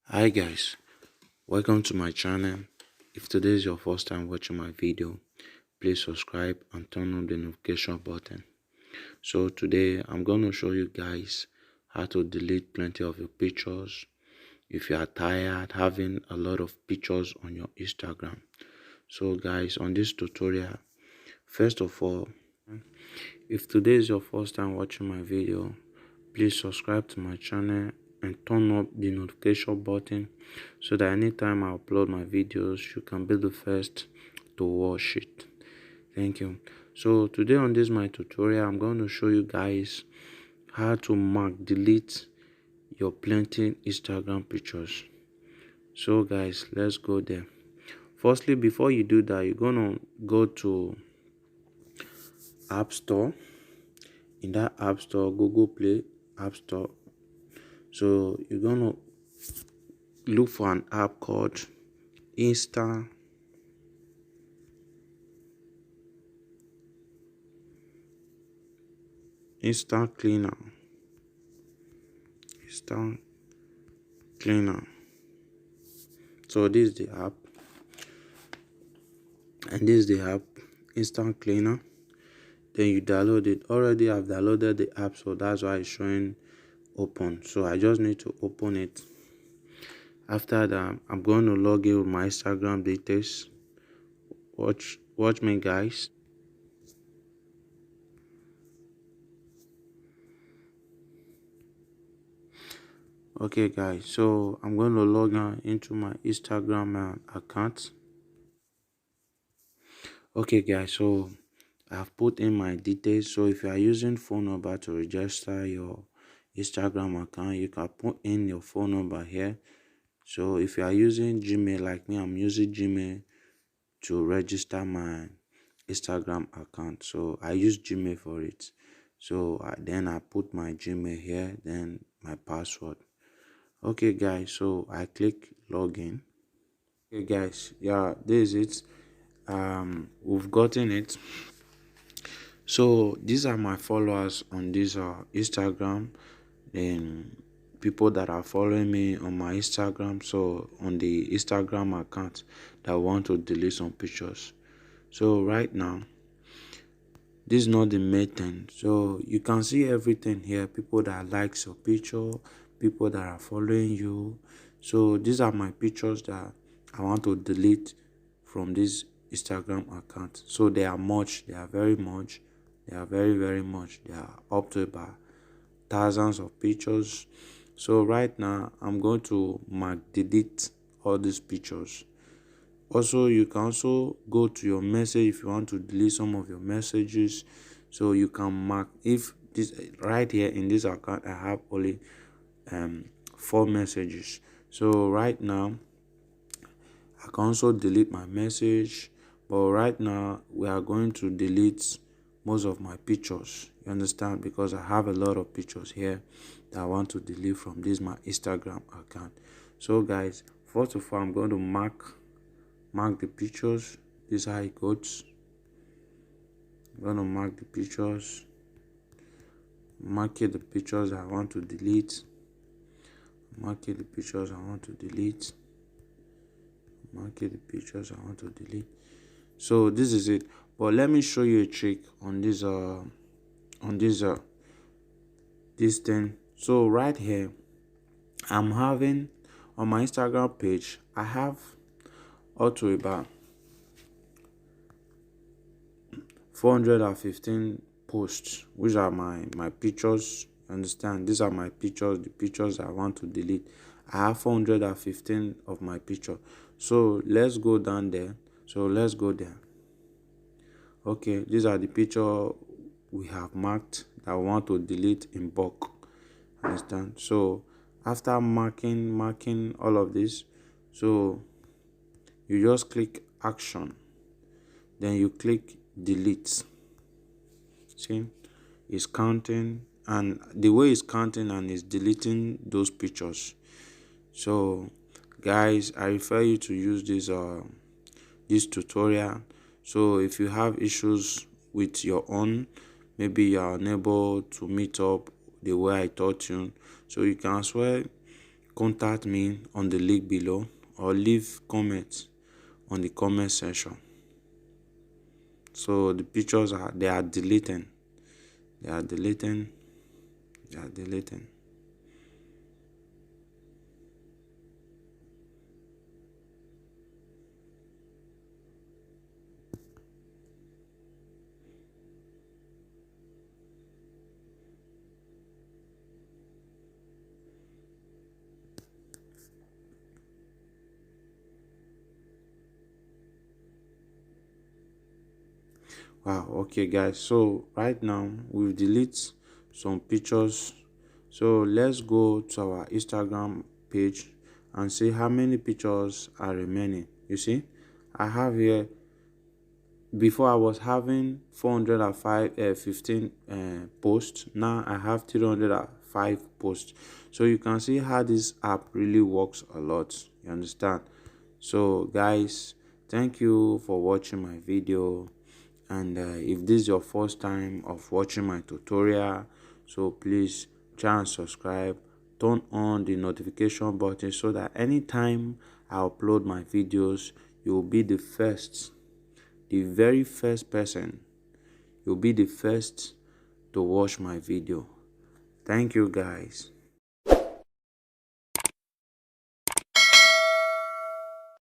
Hi guys, welcome to my channel. If today is your first time watching my video, please subscribe and turn on the notification button. So today I'm going to show you guys how to delete plenty of your pictures if you are tired having a lot of pictures on your Instagram. So guys, on this tutorial, first of all, if today is your first time watching my video, please subscribe to my channel and turn up the notification button so that anytime I upload my videos you can be the first to watch it. Thank you. So today on this my tutorial, I'm going to show you guys how to delete your plenty Instagram pictures. So guys, let's go there. Firstly, before you do that, you're gonna go to App Store. In that App Store, Google Play App Store, so you're gonna look for an app called Insta Cleaner. Instant Cleaner. So this is the app, and this is the app, Instant Cleaner. Then you download it. Already I've downloaded the app, so that's why it's showing open. So I just need to open it. After that, I'm going to log in with my Instagram details. Watch me guys. Okay guys, so I'm going to log in into my Instagram account. Okay guys, so I've put in my details. So if you are using phone number to register your Instagram account, you can put in your phone number here. So if you are using Gmail like me, I'm using Gmail to register my Instagram account. So I use Gmail for it. So then I put my Gmail here, then my password. Okay guys, so I click login. Okay guys, yeah, this is it. We've gotten it. So these are my followers on this Instagram, and people that are following me on my Instagram. So on the Instagram account that want to delete some pictures. So right now, this is not the main thing. So you can see everything here. People that likes your picture, people that are following you. So these are my pictures that I want to delete from this Instagram account. So they are much, they are very much, they are very much. They are up to about thousands of pictures. So right now I'm going to delete all these pictures. Also, you can also go to your message if you want to delete some of your messages. So you can mark, if this right here in this account I have only 4 messages. So right now I can also delete my message, but right now we are going to delete most of my pictures. You understand? Because I have a lot of pictures here that I want to delete from this my Instagram account. So guys, first of all, I'm going to mark the pictures. This is how it goes. I'm going to mark the pictures. Mark the pictures I want to delete. Mark the pictures I want to delete. Mark the pictures I want to delete. So this is it. But let me show you a trick on this this thing. So right here, I'm having on my Instagram page, I have up to about 415 posts, which are my pictures. Understand? These are my pictures, the pictures I want to delete. I have 415 of my picture. So let's go down there. So let's go there. Okay, these are the picture we have marked that I want to delete in bulk. Understand? So after marking all of this, so you just click action, then you click delete. See, it's counting, and the way it's counting and it's deleting those pictures. So guys, I refer you to use this tutorial. So if you have issues with your own, maybe you are unable to meet up the way I taught you, so you can as well contact me on the link below or leave comments on the comment section. So the pictures are deleting. They are deleting. They are deleting. Wow, okay guys, so right now we've deleted some pictures. So let's go to our Instagram page and see how many pictures are remaining. You see, I have here, before I was having 415 posts. Now I have 305 posts. So you can see how this app really works a lot. You understand? So guys, thank you for watching my video. And if this is your first time of watching my tutorial, so please try and subscribe, turn on the notification button so that anytime I upload my videos, you will be the first, the very first person. You'll be the first to watch my video. Thank you guys.